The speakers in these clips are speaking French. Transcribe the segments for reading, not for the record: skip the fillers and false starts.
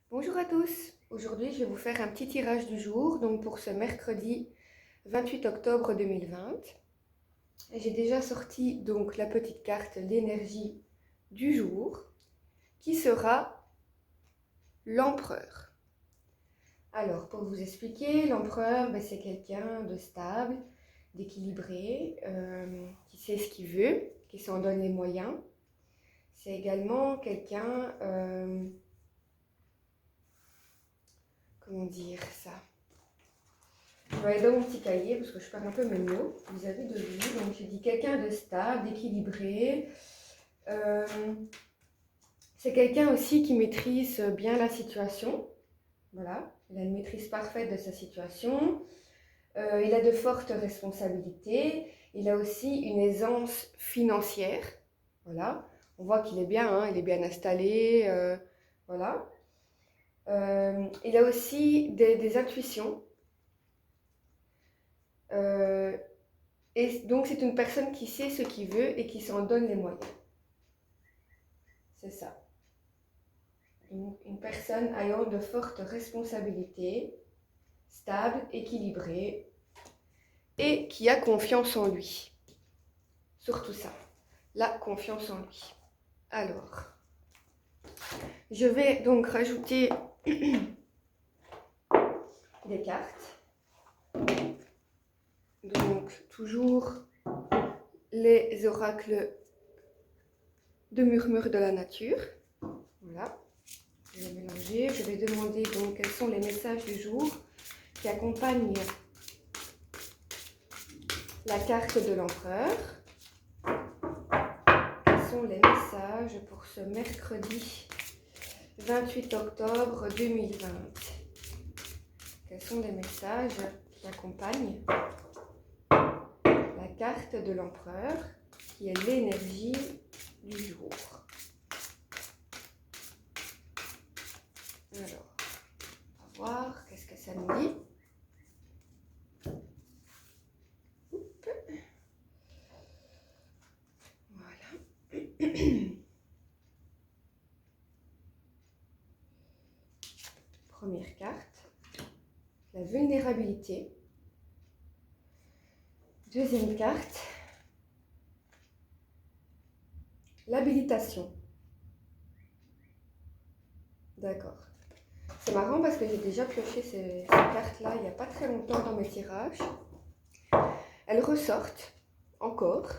Bonjour à tous, aujourd'hui je vais vous faire un petit tirage du jour, donc pour ce mercredi 28 octobre 2020. J'ai déjà sorti donc la petite carte l'énergie du jour qui sera l'empereur. Alors pour vous expliquer, l'empereur c'est quelqu'un de stable, d'équilibré, qui sait ce qu'il veut, qui s'en donne les moyens. C'est également quelqu'un, comment dire ça? Je vais aller dans mon petit cahier parce que je perds un peu mes mots vis-à-vis de lui. Donc j'ai dit quelqu'un de stable, d'équilibré. Euh, c'est quelqu'un aussi qui maîtrise bien la situation. Voilà, il a une maîtrise parfaite de sa situation. Il a de fortes responsabilités. Il a aussi une aisance financière. Voilà, on voit qu'il est bien, hein, il est bien installé. Voilà. Il a aussi des intuitions. Euh, Et donc, c'est une personne qui sait ce qu'il veut et qui s'en donne les moyens. C'est ça. Une personne ayant de fortes responsabilités, stable, équilibrée et qui a confiance en lui. Surtout ça, la confiance en lui. Alors, je vais donc rajouter des cartes. Donc, toujours les oracles de murmure de la nature. Voilà. Je vais mélanger. Je vais demander donc quels sont les messages du jour qui accompagnent la carte de l'empereur. Quels sont les messages pour ce mercredi 28 octobre 2020? Quels sont les messages qui accompagnent la carte de l'empereur qui est l'énergie du jour? Alors, on va voir qu'est-ce que ça nous dit. Voilà. Première carte, la vulnérabilité. Deuxième carte, l'habilitation. D'accord. C'est marrant parce que j'ai déjà pioché ces cartes-là il n'y a pas très longtemps dans mes tirages. Elles ressortent encore.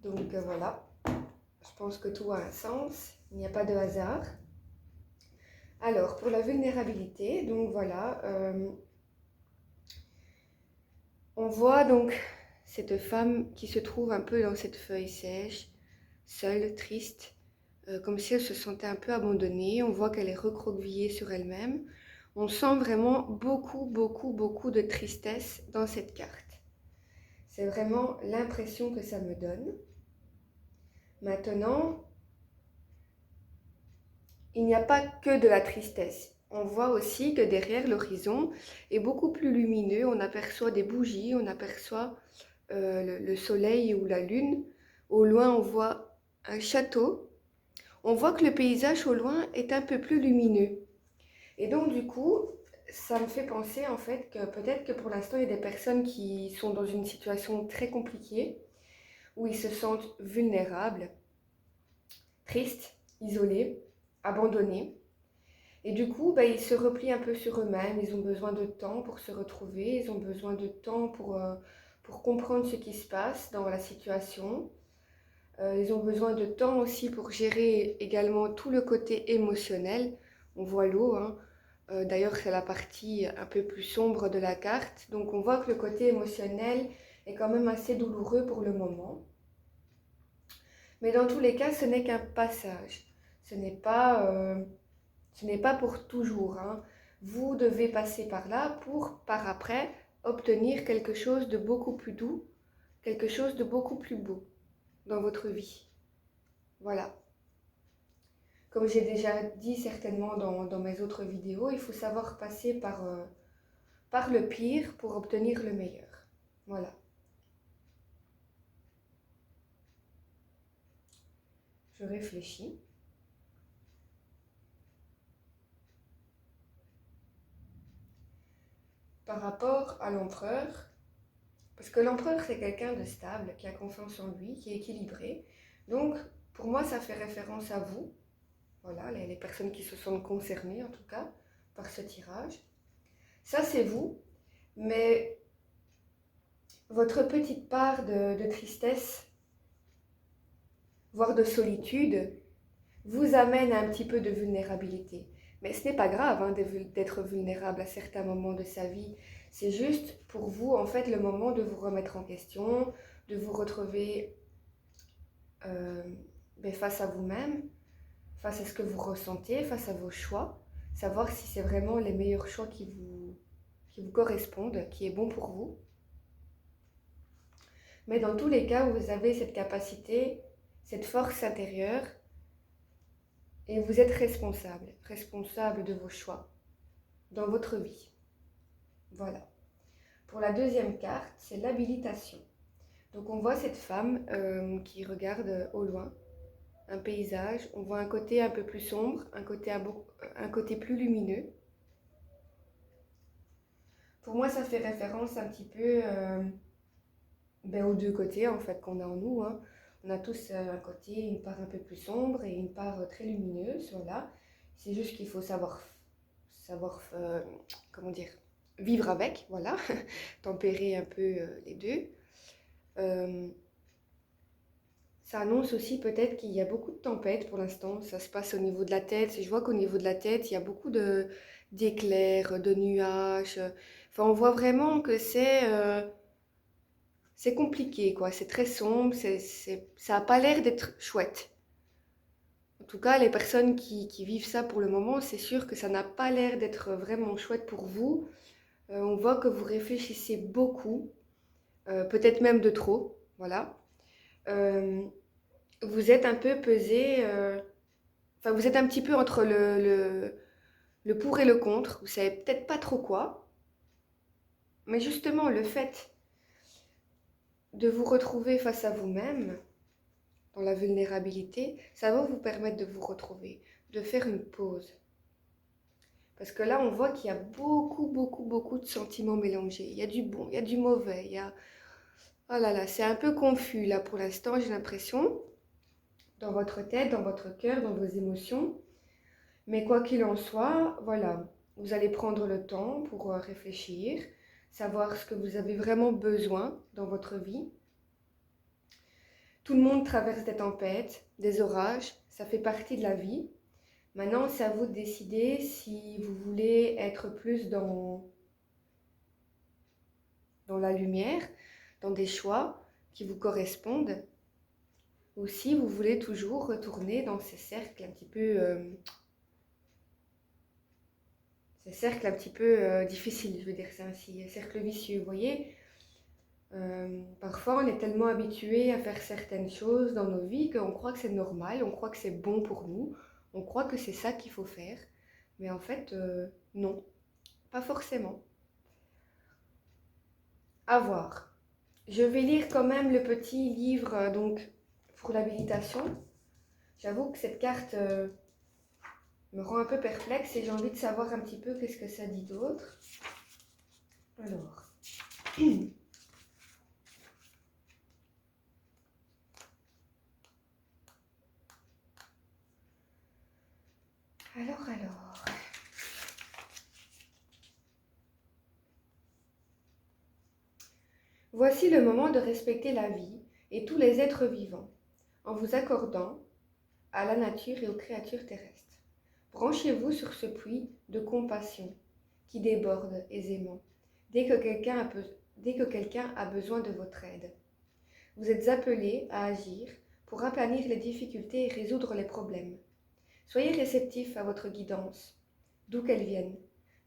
Donc voilà. Je pense que tout a un sens. Il n'y a pas de hasard. Alors, pour la vulnérabilité, donc voilà. On voit donc cette femme qui se trouve un peu dans cette feuille sèche, seule, triste, comme si elle se sentait un peu abandonnée. On voit qu'elle est recroquevillée sur elle-même. On sent vraiment beaucoup, beaucoup, beaucoup de tristesse dans cette carte. C'est vraiment l'impression que ça me donne. Maintenant, il n'y a pas que de la tristesse. On voit aussi que derrière l'horizon est beaucoup plus lumineux. On aperçoit des bougies, on aperçoit le soleil ou la lune. Au loin, on voit un château. On voit que le paysage au loin est un peu plus lumineux. Et donc, du coup, ça me fait penser en fait que peut-être que pour l'instant, il y a des personnes qui sont dans une situation très compliquée, où ils se sentent vulnérables, tristes, isolés, abandonnés. Et du coup, ils se replient un peu sur eux-mêmes, ils ont besoin de temps pour se retrouver, ils ont besoin de temps pour comprendre ce qui se passe dans la situation. Ils ont besoin de temps aussi pour gérer également tout le côté émotionnel. On voit l'eau, hein. D'ailleurs, c'est la partie un peu plus sombre de la carte. Donc on voit que le côté émotionnel est quand même assez douloureux pour le moment. Mais dans tous les cas, ce n'est qu'un passage. Ce n'est pas pour toujours, hein. Vous devez passer par là pour, par après, obtenir quelque chose de beaucoup plus doux, quelque chose de beaucoup plus beau dans votre vie. Voilà. Comme j'ai déjà dit certainement dans mes autres vidéos, il faut savoir passer par le pire pour obtenir le meilleur. Voilà. Je réfléchis. par rapport à l'empereur, parce que l'empereur c'est quelqu'un de stable, qui a confiance en lui, qui est équilibré. Donc pour moi ça fait référence à vous, voilà, les personnes qui se sentent concernées en tout cas par ce tirage. Ça c'est vous, mais votre petite part de tristesse, voire de solitude, vous amène à un petit peu de vulnérabilité. Mais ce n'est pas grave hein, d'être vulnérable à certains moments de sa vie. C'est juste pour vous, en fait, le moment de vous remettre en question, de vous retrouver euh, face à vous-même, face à ce que vous ressentez, face à vos choix, savoir si c'est vraiment les meilleurs choix qui vous correspondent, qui est bon pour vous. Mais dans tous les cas, vous avez cette capacité, cette force intérieure, et vous êtes responsable, responsable de vos choix dans votre vie. Voilà. Pour la deuxième carte, c'est l'habilitation. Donc on voit cette femme qui regarde au loin un paysage. On voit un côté un peu plus sombre, un côté plus lumineux. Pour moi, ça fait référence un petit peu aux deux côtés en fait qu'on a en nous. Hein. On a tous un côté, une part un peu plus sombre et une part très lumineuse. Voilà. C'est juste qu'il faut savoir comment dire, vivre avec, voilà, tempérer un peu les deux. Ça annonce aussi peut-être qu'il y a beaucoup de tempêtes pour l'instant, ça se passe au niveau de la tête. Je vois qu'au niveau de la tête, il y a beaucoup d'éclairs, de nuages. Enfin, on voit vraiment que c'est compliqué, quoi. C'est très sombre, ça n'a pas l'air d'être chouette. En tout cas, les personnes qui vivent ça pour le moment, c'est sûr que ça n'a pas l'air d'être vraiment chouette pour vous. On voit que vous réfléchissez beaucoup, peut-être même de trop, voilà. Euh, vous êtes un peu pesé, enfin vous êtes un petit peu entre le pour et le contre, vous savez peut-être pas trop quoi, mais justement le fait de vous retrouver face à vous-même, dans la vulnérabilité, ça va vous permettre de vous retrouver, de faire une pause. Parce que là, on voit qu'il y a beaucoup de sentiments mélangés. Il y a du bon, il y a du mauvais, il y a... Oh là là, c'est un peu confus là pour l'instant, j'ai l'impression, dans votre tête, dans votre cœur, dans vos émotions. Mais quoi qu'il en soit, voilà, vous allez prendre le temps pour réfléchir, savoir ce que vous avez vraiment besoin dans votre vie. Tout le monde traverse des tempêtes, des orages, ça fait partie de la vie. Maintenant, c'est à vous de décider si vous voulez être plus dans la lumière, dans des choix qui vous correspondent, ou si vous voulez toujours retourner dans ces cercles un petit peu difficiles, je veux dire ça ainsi, cercles vicieux, vous voyez. Parfois, on est tellement habitué à faire certaines choses dans nos vies qu'on croit que c'est normal, on croit que c'est bon pour nous, on croit que c'est ça qu'il faut faire, mais en fait, non, pas forcément. À voir. Je vais lire quand même le petit livre donc pour l'habilitation. J'avoue que cette carte me rend un peu perplexe et j'ai envie de savoir un petit peu qu'est-ce que ça dit d'autre. Alors. Alors. Voici le moment de respecter la vie et tous les êtres vivants, en vous accordant à la nature et aux créatures terrestres. Branchez-vous sur ce puits de compassion qui déborde aisément dès que quelqu'un a besoin de votre aide. Vous êtes appelés à agir pour aplanir les difficultés et résoudre les problèmes. Soyez réceptifs à votre guidance, d'où qu'elle vienne.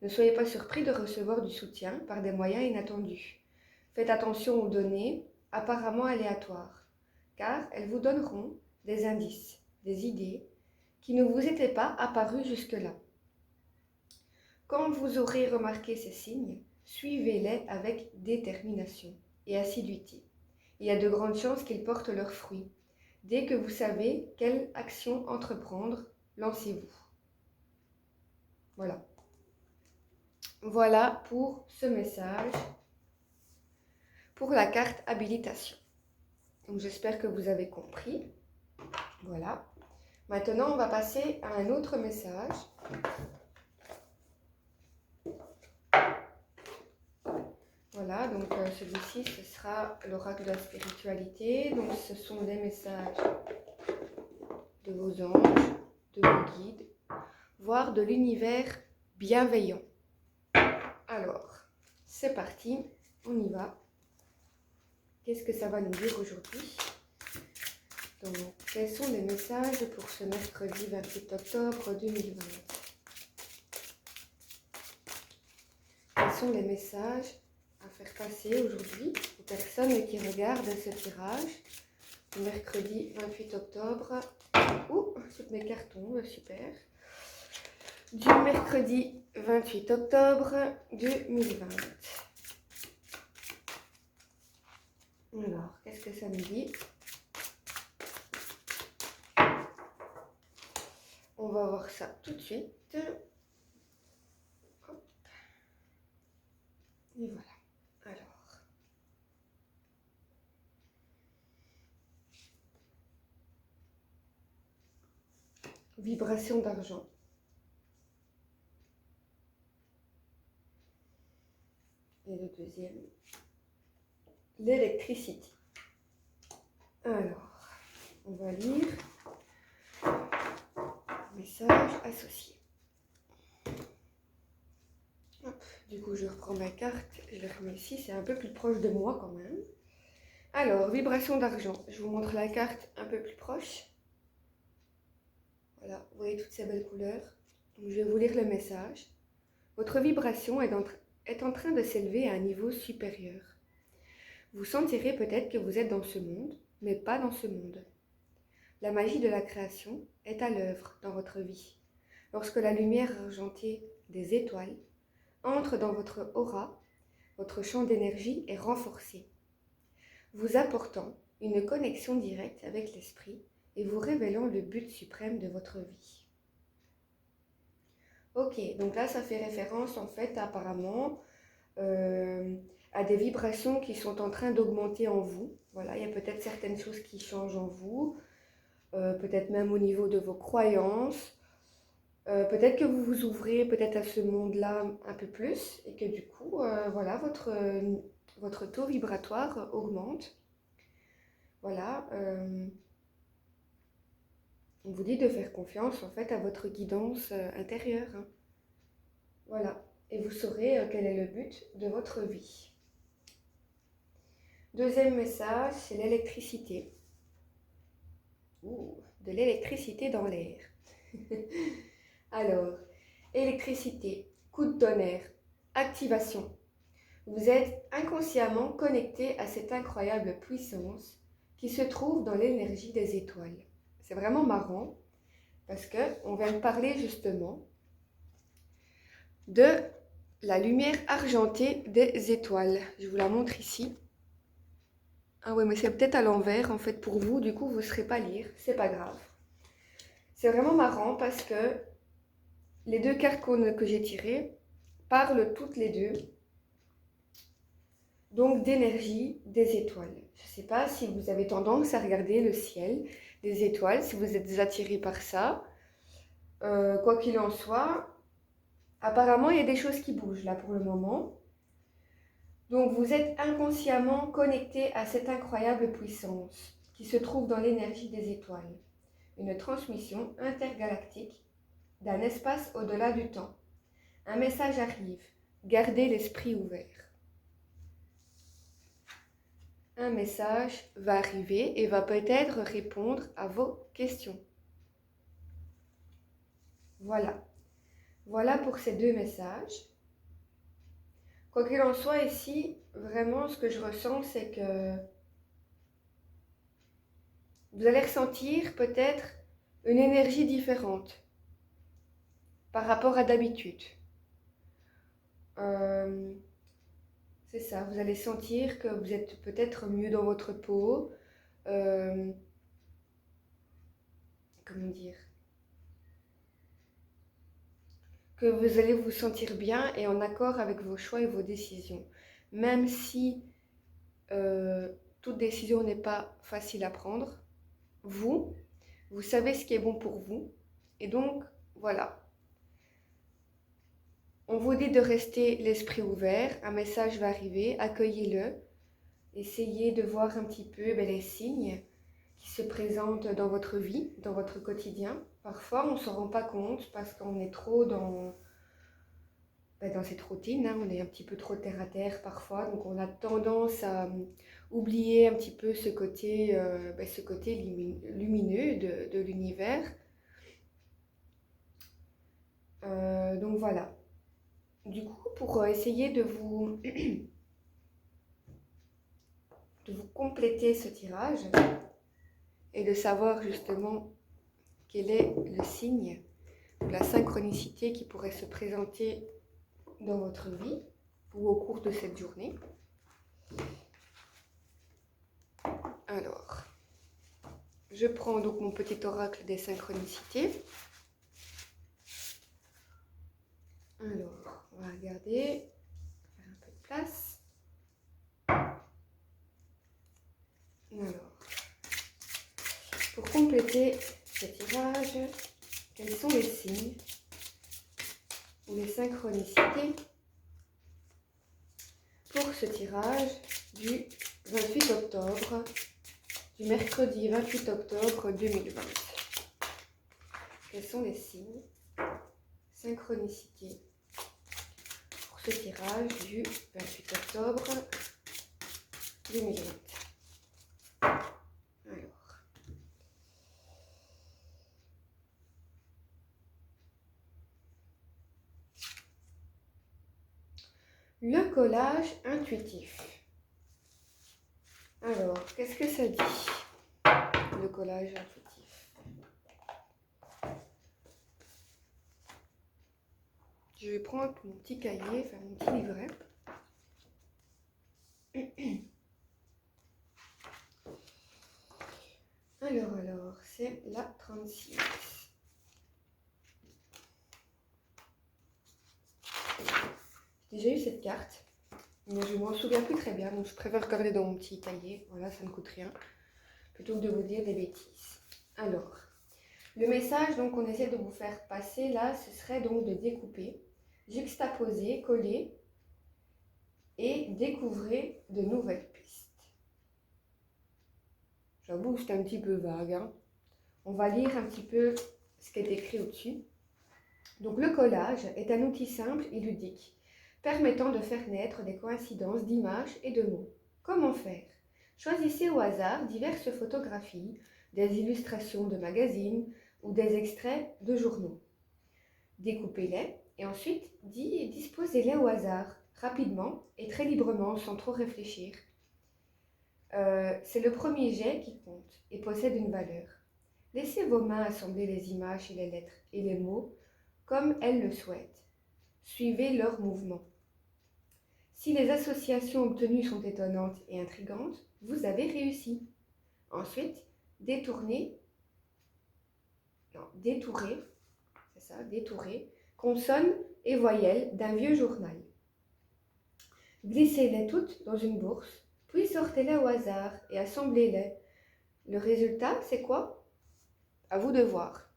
Ne soyez pas surpris de recevoir du soutien par des moyens inattendus. Faites attention aux données apparemment aléatoires, car elles vous donneront des indices, des idées qui ne vous étaient pas apparues jusque-là. Quand vous aurez remarqué ces signes, suivez-les avec détermination et assiduité. Il y a de grandes chances qu'ils portent leurs fruits. Dès que vous savez quelle action entreprendre, lancez-vous. Voilà. Voilà pour ce message, pour la carte habilitation. Donc j'espère que vous avez compris. Voilà. Maintenant, on va passer à un autre message. Voilà, donc celui-ci, ce sera l'oracle de la spiritualité. Donc ce sont des messages de vos anges, de vos guides, voire de l'univers bienveillant. Alors, c'est parti, on y va. Qu'est-ce que ça va nous dire aujourd'hui? Donc, quels sont les messages pour ce mercredi 28 octobre 2020? Quels sont les messages à faire passer aujourd'hui aux personnes qui regardent ce tirage du mercredi 28 octobre? Ouh, toutes mes cartes tombent, super. Du mercredi 28 octobre 2020. Alors, qu'est-ce que ça nous dit? On va voir ça tout de suite. Hop. Et voilà. Alors, vibration d'argent. Et le deuxième, l'électricité. Alors, on va lire message associé. Hop, du coup, je reprends ma carte, je la remets ici, c'est un peu plus proche de moi quand même. Alors, vibration d'argent. Je vous montre la carte un peu plus proche. Voilà, vous voyez toutes ces belles couleurs. Donc, je vais vous lire le message. Votre vibration est en train de s'élever à un niveau supérieur. Vous sentirez peut-être que vous êtes dans ce monde, mais pas dans ce monde. La magie de la création est à l'œuvre dans votre vie. Lorsque la lumière argentée des étoiles entre dans votre aura, votre champ d'énergie est renforcé, vous apportant une connexion directe avec l'esprit et vous révélant le but suprême de votre vie. Ok, donc là ça fait référence en fait apparemment à des vibrations qui sont en train d'augmenter en vous. Voilà, il y a peut-être certaines choses qui changent en vous, peut-être même au niveau de vos croyances. Peut-être que vous vous ouvrez peut-être à ce monde-là un peu plus et que du coup, voilà, votre taux vibratoire augmente. Voilà, on vous dit de faire confiance en fait à votre guidance intérieure. Hein. Voilà, et vous saurez quel est le but de votre vie. Deuxième message, c'est l'électricité. Ouh, de l'électricité dans l'air. Alors, électricité, coup de tonnerre, activation. Vous êtes inconsciemment connecté à cette incroyable puissance qui se trouve dans l'énergie des étoiles. C'est vraiment marrant parce qu'on vient de parler justement de la lumière argentée des étoiles. Je vous la montre ici. Ah ouais, mais c'est peut-être à l'envers en fait pour vous, du coup vous ne saurez pas lire, c'est pas grave. C'est vraiment marrant parce que les deux cartes que j'ai tirées parlent toutes les deux donc d'énergie des étoiles. Je ne sais pas si vous avez tendance à regarder le ciel des étoiles, si vous êtes attiré par ça. Quoi qu'il en soit, apparemment il y a des choses qui bougent là pour le moment. Donc vous êtes inconsciemment connecté à cette incroyable puissance qui se trouve dans l'énergie des étoiles. Une transmission intergalactique d'un espace au-delà du temps. Un message arrive, gardez l'esprit ouvert. Un message va arriver et va peut-être répondre à vos questions. Voilà. Voilà pour ces deux messages. Quoi qu'il en soit ici, vraiment ce que je ressens, c'est que vous allez ressentir peut-être une énergie différente par rapport à d'habitude. C'est ça, vous allez sentir que vous êtes peut-être mieux dans votre peau. Comment dire? que vous allez vous sentir bien et en accord avec vos choix et vos décisions. Même si toute décision n'est pas facile à prendre, vous savez ce qui est bon pour vous. Et donc, voilà. On vous dit de rester l'esprit ouvert. Un message va arriver, accueillez-le. Essayez de voir un petit peu les signes qui se présentent dans votre vie, dans votre quotidien. Parfois, on ne s'en rend pas compte parce qu'on est trop dans cette routine, hein. On est un petit peu trop terre à terre parfois. Donc, on a tendance à oublier un petit peu ce côté lumineux de l'univers. Donc, voilà. Du coup, pour essayer de vous compléter ce tirage et de savoir justement quel est le signe ou la synchronicité qui pourrait se présenter dans votre vie ou au cours de cette journée. Alors, je prends donc mon petit oracle des synchronicités. Alors, on va regarder, faire un peu de place. Alors, pour compléter ce tirage, quels sont les signes ou les synchronicités pour ce tirage du 28 octobre, du mercredi 28 octobre 2020. Quels sont les signes, synchronicités pour ce tirage du 28 octobre 2020. Alors, le collage intuitif. Alors, qu'est-ce que ça dit, le collage intuitif? Je vais prendre mon petit cahier, faire mon petit livret. Alors, c'est la 36. J'ai déjà eu cette carte, mais je ne m'en souviens plus très bien, donc je préfère regarder dans mon petit cahier. Voilà, ça ne coûte rien, plutôt que de vous dire des bêtises. Alors, le message donc qu'on essaie de vous faire passer là, ce serait donc de découper, juxtaposer, coller et découvrir de nouvelles pistes. J'avoue que c'est un petit peu vague, hein. On va lire un petit peu ce qui est écrit au-dessus. Donc le collage est un outil simple et ludique, permettant de faire naître des coïncidences d'images et de mots. Comment faire? Choisissez au hasard diverses photographies, des illustrations de magazines ou des extraits de journaux. Découpez-les et ensuite disposez-les au hasard, rapidement et très librement, sans trop réfléchir. C'est le premier jet qui compte et possède une valeur. Laissez vos mains assembler les images et les lettres et les mots comme elles le souhaitent. Suivez leurs mouvements. Si les associations obtenues sont étonnantes et intrigantes, vous avez réussi. Ensuite, détourez consonnes et voyelles d'un vieux journal. Glissez-les toutes dans une bourse, puis sortez-les au hasard et assemblez-les. Le résultat, c'est quoi? À vous de voir.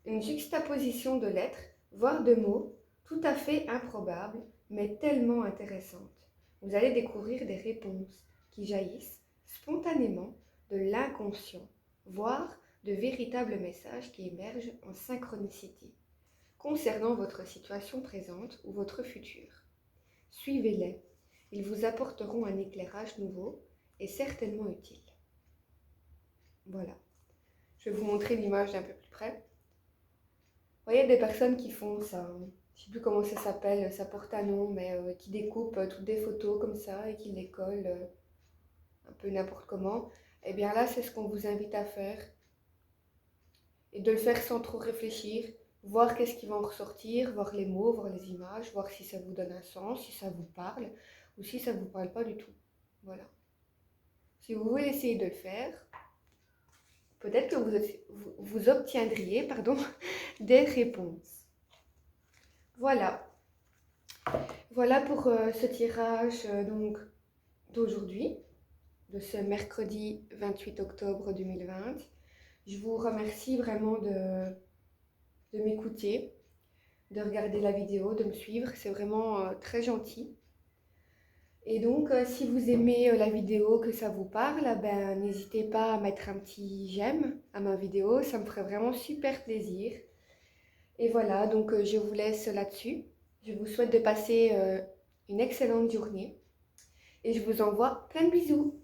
Une juxtaposition de lettres, voire de mots, tout à fait improbable, mais tellement intéressante. Vous allez découvrir des réponses qui jaillissent spontanément de l'inconscient, voire de véritables messages qui émergent en synchronicité, concernant votre situation présente ou votre futur. Suivez-les, ils vous apporteront un éclairage nouveau et certainement utile. Voilà, je vais vous montrer l'image d'un peu plus près. Vous voyez, des personnes qui font ça, je ne sais plus comment ça s'appelle, ça porte un nom, mais qui découpent toutes des photos comme ça et qui les collent un peu n'importe comment. Eh bien là, c'est ce qu'on vous invite à faire. Et de le faire sans trop réfléchir, voir qu'est-ce qui va en ressortir, voir les mots, voir les images, voir si ça vous donne un sens, si ça vous parle ou si ça ne vous parle pas du tout. Voilà. Si vous voulez essayer de le faire, peut-être que vous obtiendriez des réponses. Voilà. Voilà pour ce tirage donc d'aujourd'hui, de ce mercredi 28 octobre 2020. Je vous remercie vraiment de m'écouter, de regarder la vidéo, de me suivre. C'est vraiment très gentil. Et donc, si vous aimez la vidéo, que ça vous parle, ben, n'hésitez pas à mettre un petit j'aime à ma vidéo. Ça me ferait vraiment super plaisir. Et voilà, donc je vous laisse là-dessus. Je vous souhaite de passer une excellente journée et je vous envoie plein de bisous.